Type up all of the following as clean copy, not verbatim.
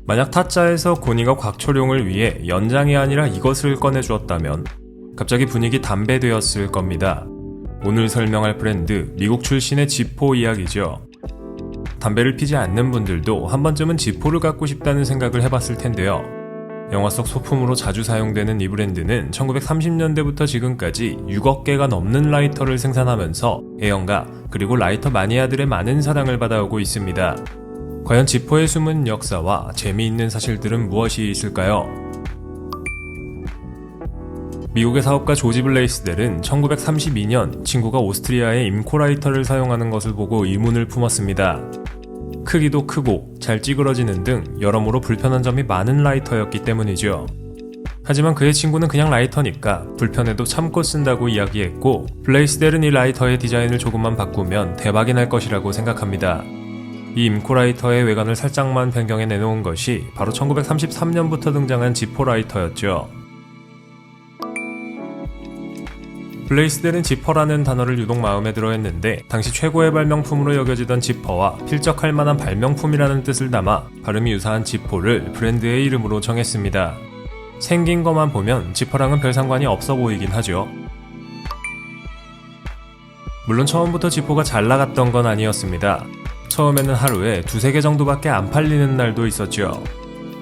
만약 타짜에서 고니가 곽초룡을 위해 연장이 아니라 이것을 꺼내주었다면 갑자기 분위기 담배되었을 겁니다. 오늘 설명할 브랜드, 미국 출신의 지포 이야기죠. 담배를 피지 않는 분들도 한 번쯤은 지포를 갖고 싶다는 생각을 해봤을 텐데요. 영화 속 소품으로 자주 사용되는 이 브랜드는 1930년대부터 지금까지 6억 개가 넘는 라이터를 생산하면서 애연가 그리고 라이터 마니아들의 많은 사랑을 받아오고 있습니다. 과연 지포의 숨은 역사와 재미있는 사실들은 무엇이 있을까요? 미국의 사업가 조지 블레이스델은 1932년 친구가 오스트리아의 임코 라이터를 사용하는 것을 보고 의문을 품었습니다. 크기도 크고 잘 찌그러지는 등 여러모로 불편한 점이 많은 라이터였기 때문이죠. 하지만 그의 친구는 그냥 라이터니까 불편해도 참고 쓴다고 이야기했고, 블레이스델은 이 라이터의 디자인을 조금만 바꾸면 대박이 날 것이라고 생각합니다. 이 임코 라이터의 외관을 살짝만 변경해 내놓은 것이 바로 1933년부터 등장한 지포 라이터였죠. 블레이스델은 지퍼라는 단어를 유독 마음에 들어 했는데 당시 최고의 발명품으로 여겨지던 지퍼와 필적할 만한 발명품이라는 뜻을 담아 발음이 유사한 지포를 브랜드의 이름으로 정했습니다. 생긴 것만 보면 지퍼랑은 별 상관이 없어 보이긴 하죠. 물론 처음부터 지포가 잘 나갔던 건 아니었습니다. 처음에는 하루에 2-3개 정도밖에 안 팔리는 날도 있었죠.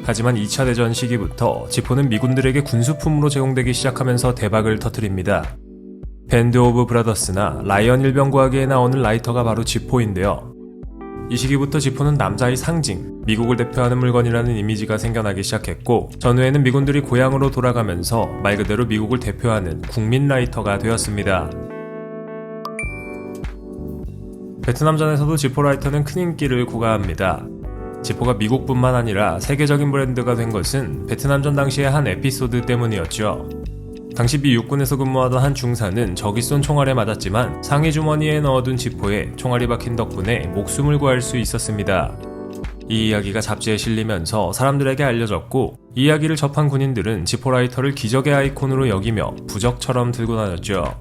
하지만 2차 대전 시기부터 지포는 미군들에게 군수품으로 제공되기 시작하면서 대박을 터뜨립니다. 밴드 오브 브라더스나 라이언 일병구하기에 나오는 라이터가 바로 지포인데요. 이 시기부터 지포는 남자의 상징, 미국을 대표하는 물건이라는 이미지가 생겨나기 시작했고, 전후에는 미군들이 고향으로 돌아가면서 말 그대로 미국을 대표하는 국민 라이터가 되었습니다. 베트남전에서도 지포 라이터는 큰 인기를 구가합니다. 지포가 미국뿐만 아니라 세계적인 브랜드가 된 것은 베트남전 당시의 한 에피소드 때문이었죠. 당시 미 육군에서 근무하던 한 중사는 적이 쏜 총알에 맞았지만 상의 주머니에 넣어둔 지포에 총알이 박힌 덕분에 목숨을 구할 수 있었습니다. 이 이야기가 잡지에 실리면서 사람들에게 알려졌고, 이 이야기를 접한 군인들은 지포 라이터를 기적의 아이콘으로 여기며 부적처럼 들고 다녔죠.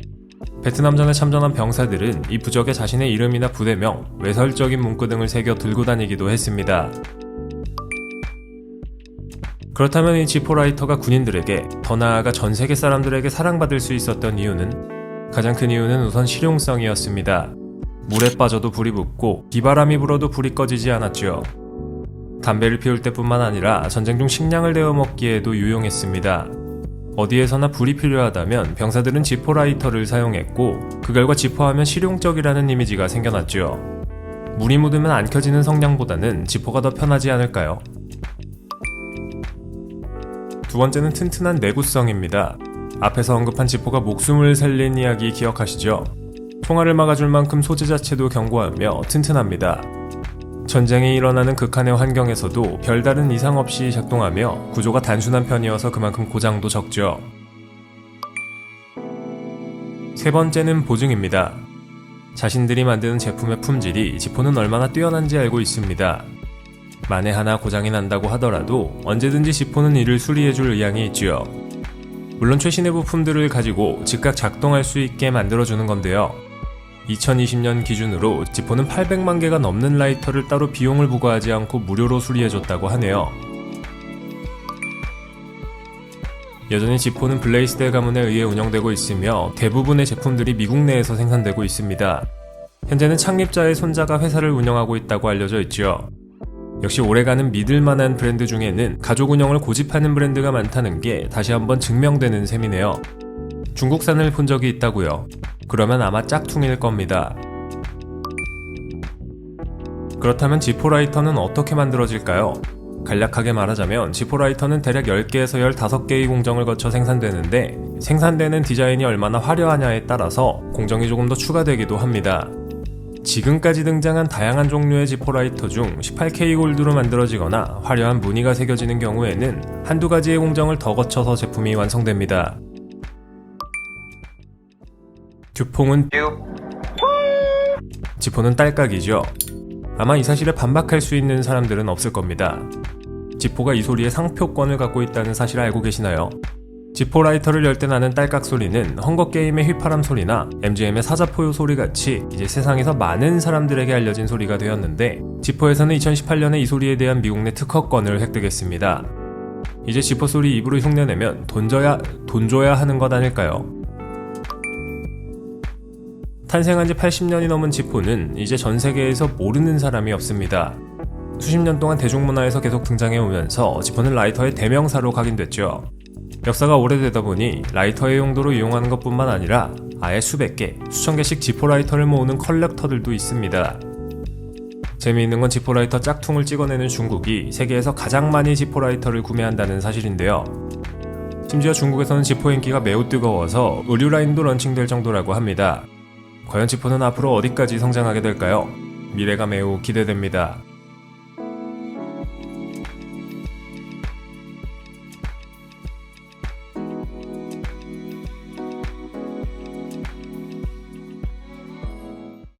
베트남전에 참전한 병사들은 이 부적에 자신의 이름이나 부대명, 외설적인 문구 등을 새겨 들고 다니기도 했습니다. 그렇다면 이 지포 라이터가 군인들에게, 더 나아가 전 세계 사람들에게 사랑받을 수 있었던 이유는? 가장 큰 이유는 우선 실용성이었습니다. 물에 빠져도 불이 붙고 비바람이 불어도 불이 꺼지지 않았죠. 담배를 피울 때뿐만 아니라 전쟁 중 식량을 데워 먹기에도 유용했습니다. 어디에서나 불이 필요하다면 병사들은 지포 라이터를 사용했고, 그 결과 지포하면 실용적이라는 이미지가 생겨났죠. 물이 묻으면 안 켜지는 성냥보다는 지포가 더 편하지 않을까요? 두 번째는 튼튼한 내구성입니다. 앞에서 언급한 지포가 목숨을 살린 이야기 기억하시죠? 총알을 막아줄 만큼 소재 자체도 견고하며 튼튼합니다. 전쟁이 일어나는 극한의 환경에서도 별다른 이상 없이 작동하며 구조가 단순한 편이어서 그만큼 고장도 적죠. 세 번째는 보증입니다. 자신들이 만드는 제품의 품질이 지포는 얼마나 뛰어난지 알고 있습니다. 만에 하나 고장이 난다고 하더라도 언제든지 지포는 이를 수리해줄 의향이 있지요. 물론 최신의 부품들을 가지고 즉각 작동할 수 있게 만들어주는 건데요. 2020년 기준으로 지포는 800만 개가 넘는 라이터를 따로 비용을 부과하지 않고 무료로 수리해줬다고 하네요. 여전히 지포는 블레이스델 가문에 의해 운영되고 있으며 대부분의 제품들이 미국 내에서 생산되고 있습니다. 현재는 창립자의 손자가 회사를 운영하고 있다고 알려져 있죠. 역시 오래가는 믿을만한 브랜드 중에는 가족 운영을 고집하는 브랜드가 많다는 게 다시 한번 증명되는 셈이네요. 중국산을 본 적이 있다고요? 그러면 아마 짝퉁일 겁니다. 그렇다면 지포 라이터는 어떻게 만들어질까요? 간략하게 말하자면 지포 라이터는 대략 10개에서 15개의 공정을 거쳐 생산되는데, 생산되는 디자인이 얼마나 화려하냐에 따라서 공정이 조금 더 추가되기도 합니다. 지금까지 등장한 다양한 종류의 지포 라이터 중 18K 골드로 만들어지거나 화려한 무늬가 새겨지는 경우에는 한두 가지의 공정을 더 거쳐서 제품이 완성됩니다. 듀퐁은 지포는 딸깍이죠. 아마 이 사실에 반박할 수 있는 사람들은 없을 겁니다. 지포가 이 소리의 상표권을 갖고 있다는 사실을 알고 계시나요? 지포 라이터를 열 때 나는 딸깍 소리는 헝거게임의 휘파람 소리나 MGM의 사자포효 소리 같이 이제 세상에서 많은 사람들에게 알려진 소리가 되었는데, 지포에서는 2018년에 이 소리에 대한 미국 내 특허권을 획득했습니다. 이제 지포 소리 입으로 흉내내면 돈 줘야 하는 것 아닐까요? 탄생한 지 80년이 넘은 지포는 이제 전 세계에서 모르는 사람이 없습니다. 수십 년 동안 대중문화에서 계속 등장해 오면서 지포는 라이터의 대명사로 각인됐죠. 역사가 오래되다 보니 라이터의 용도로 이용하는 것뿐만 아니라 아예 수백 개, 수천 개씩 지포 라이터를 모으는 컬렉터들도 있습니다. 재미있는 건 지포 라이터 짝퉁을 찍어내는 중국이 세계에서 가장 많이 지포 라이터를 구매한다는 사실인데요. 심지어 중국에서는 지포 인기가 매우 뜨거워서 의류 라인도 런칭될 정도라고 합니다. 과연 지포는 앞으로 어디까지 성장하게 될까요? 미래가 매우 기대됩니다.